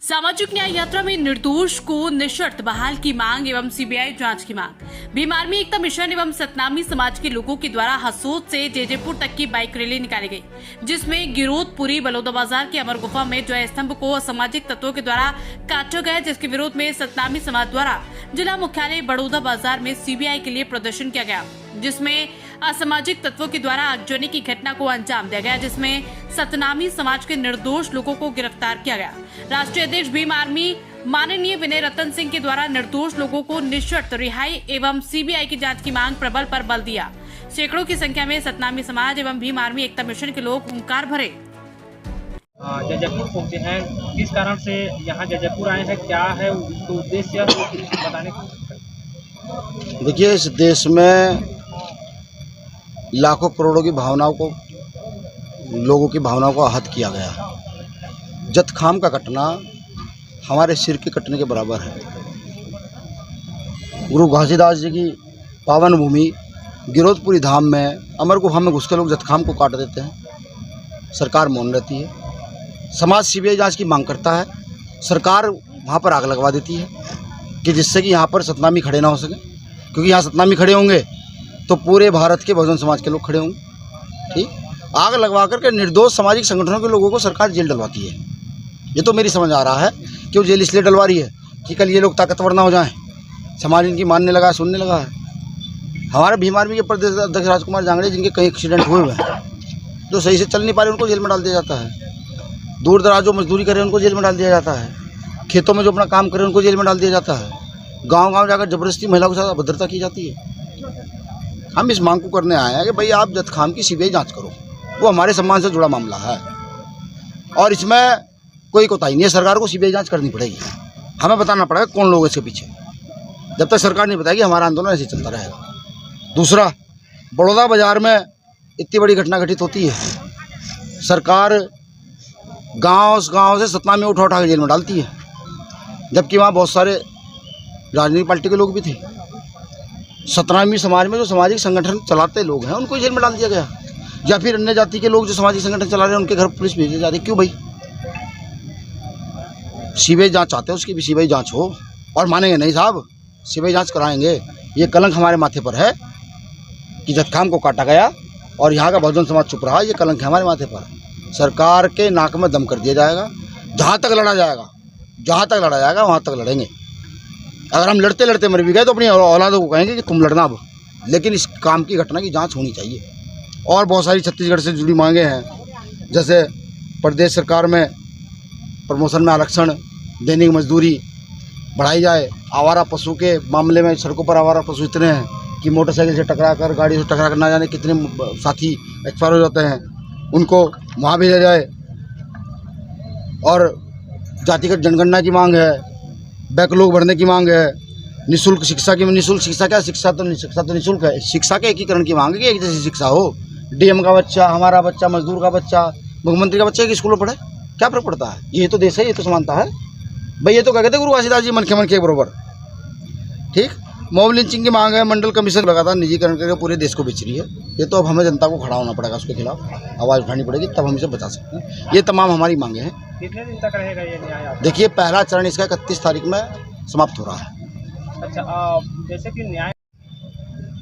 सामाजिक न्याय यात्रा में निर्दोष को निःशर्त बहाल की मांग एवं सीबीआई जांच की मांग। भीम आर्मी एकता मिशन एवं सतनामी समाज के लोगों के द्वारा हसोद से जेजेपुर तक की बाइक रैली निकाली गई, जिसमें गिरोधपुरी बलौदाबाजार के अमर गुफा में जय स्तंभ को असामाजिक तत्वों के द्वारा काटा गया, जिसके विरोध में सतनामी समाज द्वारा जिला मुख्यालय बड़ौदा बाजार में सीबीआई के लिए प्रदर्शन किया गया, जिसमें असामाजिक तत्वों के द्वारा आगजनी की घटना को अंजाम दिया गया, जिसमें सतनामी समाज के निर्दोष लोगों को गिरफ्तार किया गया। राष्ट्रीय अध्यक्ष भीम आर्मी माननीय विनय रतन सिंह के द्वारा निर्दोष लोगों को निःशर्त रिहाई एवं सीबीआई की जांच की मांग प्रबल पर बल दिया। सैकड़ों की संख्या में सतनामी समाज एवं भीम आर्मी एकता मिशन के लोग हुंकार भरे। जयपुर पहुंचे हैं, किस कारण से यहाँ जयपुर आए हैं, क्या है उसका उद्देश्य बताने की। देखिए, इस देश में लाखों करोड़ों की भावनाओं को, लोगों की भावनाओं को आहत किया गया। जतखाम का कटना हमारे सिर के कटने के बराबर है। गुरु घासीदास जी की पावन भूमि गिरोधपुरी धाम में अमर गुफा में घुस के लोग जतखाम को काट देते हैं। सरकार मौन रहती है। समाज सीबीआई जांच की मांग करता है। सरकार वहाँ पर आग लगवा देती है कि जिससे कि यहाँ पर सतनामी खड़े ना हो सके, क्योंकि यहाँ सतनामी खड़े होंगे तो पूरे भारत के बहुजन समाज के लोग खड़े होंगे। ठीक, आग लगवा करके निर्दोष सामाजिक संगठनों के लोगों को सरकार जेल डलवाती है। ये तो मेरी समझ आ रहा है कि वो जेल इसलिए डलवा रही है कि कल ये लोग ताकतवर ना हो जाएं, समाज इनकी मानने लगा है, सुनने लगा है। हमारे भीम आर्मी के प्रदेश अध्यक्ष राजकुमार जांगड़े, जिनके कई एक्सीडेंट हुए हुए हैं, जो सही से चल नहीं पा रहे, उनको जेल में डाल दिया जाता है। दूर दराज जो मजदूरी करें उनको जेल में डाल दिया जाता है। खेतों में जो अपना काम करें उनको जेल में डाल दिया जाता है। गाँव जाकर जबरदस्ती महिलाओं के साथ अभद्रता की जाती है। हम इस मांग को करने आए हैं कि भाई आप जतखाम की सीबीआई जांच करो, वो हमारे सम्मान से जुड़ा मामला है और इसमें कोई कोताही नहीं है। सरकार को सीबीआई जांच करनी पड़ेगी, हमें बताना पड़ेगा कौन लोग इसके पीछे। जब तक सरकार नहीं बताएगी हमारा आंदोलन ऐसे चलता रहेगा। दूसरा, बड़ौदा बाजार में इतनी बड़ी घटना घटित होती है, सरकार गांव से सतनामी उठा के जेल में डालती है, जबकि वहाँ बहुत सारे राजनीतिक पार्टी के लोग भी थे। सतनामी समाज में जो सामाजिक संगठन चलाते लोग हैं उनको जेल में डाल दिया गया, या फिर अन्य जाति के लोग जो सामाजिक संगठन चला रहे हैं उनके घर पुलिस भेजी जा रही। क्यों भाई? सीबीआई जांच चाहते हैं, उसकी भी सीबीआई जांच हो। और मानेंगे नहीं साहब, सीबीआई जांच कराएंगे। ये कलंक हमारे माथे पर है कि जतखाम को काटा गया और यहाँ का बहुजन समाज चुप रहा। ये कलंक है हमारे माथे पर। सरकार के नाक में दम कर दिया जाएगा। जहाँ तक लड़ा जाएगा वहाँ तक लड़ेंगे। अगर हम लड़ते लड़ते मर भी गए तो अपनी औलादों को कहेंगे कि तुम लड़ना अब, लेकिन इस काम की घटना की जांच होनी चाहिए। और बहुत सारी छत्तीसगढ़ से जुड़ी मांगे हैं, जैसे प्रदेश सरकार में प्रमोशन में आरक्षण, दैनिक मजदूरी बढ़ाई जाए। आवारा पशु के मामले में सड़कों पर आवारा पशु इतने हैं कि मोटरसाइकिल से टकरा कर, गाड़ी से टकरा कर ना जाने कितने साथी एक्सपायर हो जाते हैं, उनको वहाँ भेजा जाए। और जातिगत जनगणना की मांग है, बैकलॉग भरने की मांग है, निःशुल्क शिक्षा की, निःशुल्क शिक्षा क्या, शिक्षा तो निःशुल्क है। शिक्षा के एकीकरण की मांग है कि एक जैसी शिक्षा हो। डीएम का बच्चा, हमारा बच्चा, मजदूर का बच्चा, मुख्यमंत्री का बच्चा एक स्कूल में पढ़े, क्या फर्क पड़ता है? ये तो देश है, ये तो समानता है भाई। ये तो क्या कहते हैं गुरु घासीदास जी, मन के बराबर। ठीक, मॉब लिंचिंग की मांग है। मंडल कमीशन लगातार निजीकरण करके पूरे देश को बेच रही है। ये तो अब हमें जनता को खड़ा होना पड़ेगा, उसके खिलाफ आवाज़ उठानी पड़ेगी, तब हम इसे बचा सकते हैं। ये तमाम हमारी मांगे हैं। कितने दिन तक रहेगा ये न्याय? देखिए, पहला चरण इसका 31 तारीख में समाप्त हो रहा है। अच्छा, जैसे कि न्याय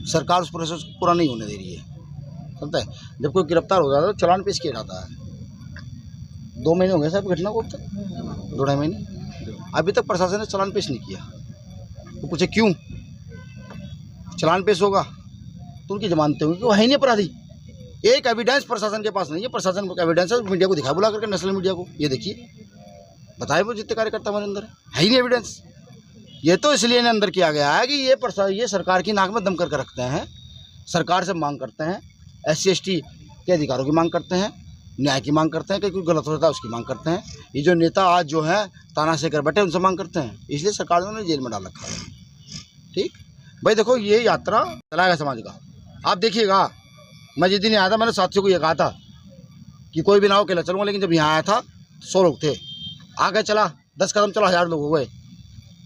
सरकार उस प्रोसेस को पूरा नहीं होने दे रही है। समझते हैं, जब कोई गिरफ्तार हो जाता है तो चालान पेश किया जाता है। 2 महीने हो गए साहब घटना को, अब तक 2-2.5 महीने, अभी तक प्रशासन ने चालान पेश नहीं किया। तो पूछे क्यों? चालान पेश होगा तो उनकी जमानतें होंगी, वो है ही नहीं अपराधी। एक एविडेंस प्रशासन के पास नहीं है। प्रशासन को एविडेंस है, मीडिया को दिखा बुला करके, नेशनल मीडिया को, ये देखिए, बताए वो जितने कार्यकर्ता हमारे अंदर है ही नहीं एविडेंस। ये तो इसलिए इन्हें अंदर किया गया है कि ये सरकार की नाक में दम करके रखते हैं। सरकार से मांग करते हैं, SC/ST के अधिकारों की मांग करते हैं, न्याय की मांग करते हैं कि कोई गलत होता है उसकी मांग करते हैं। ये जो नेता आज जो है तानाशाही कर बैठे, उनसे मांग करते हैं, इसलिए सरकार ने उन्हें जेल में डाल रखा है। ठीक भाई, देखो ये यात्रा चलाएगा समाज का। आप देखिएगा, मैं जिस दिन आया था मैंने साथियों को ये कहा था कि कोई भी ना हो अकेला चलूँगा, लेकिन जब यहाँ आया था 100 लोग थे, आगे चला 10 कदम चला 1000 लोग हो गए।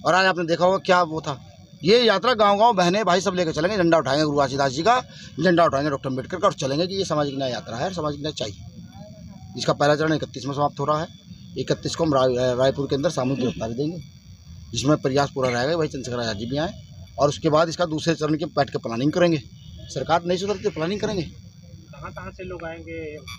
और आज आपने देखा होगा क्या वो था। ये यात्रा गांव बहनें भाई सब लेकर चलेंगे, झंडा उठाएंगे गुरु घासीदास जी का, झंडा उठाएंगे डॉक्टर अम्बेडकर का, और चलेंगे कि ये सामाजिक न्याय यात्रा है, सामाजिक न्याय चाहिए। इसका पहला चरण 31 में समाप्त हो रहा है। 31 को हम रायपुर के अंदर सामूहिक गिरफ्तारी देंगे, जिसमें प्रयास पूरा रहेगा भाई चंद्रशेखर आज़ाद जी भी आए, और उसके बाद इसका दूसरे चरण की बैठ के प्लानिंग करेंगे। सरकार नहीं सुधरती प्लानिंग करेंगे। कहाँ से लोग आएंगे?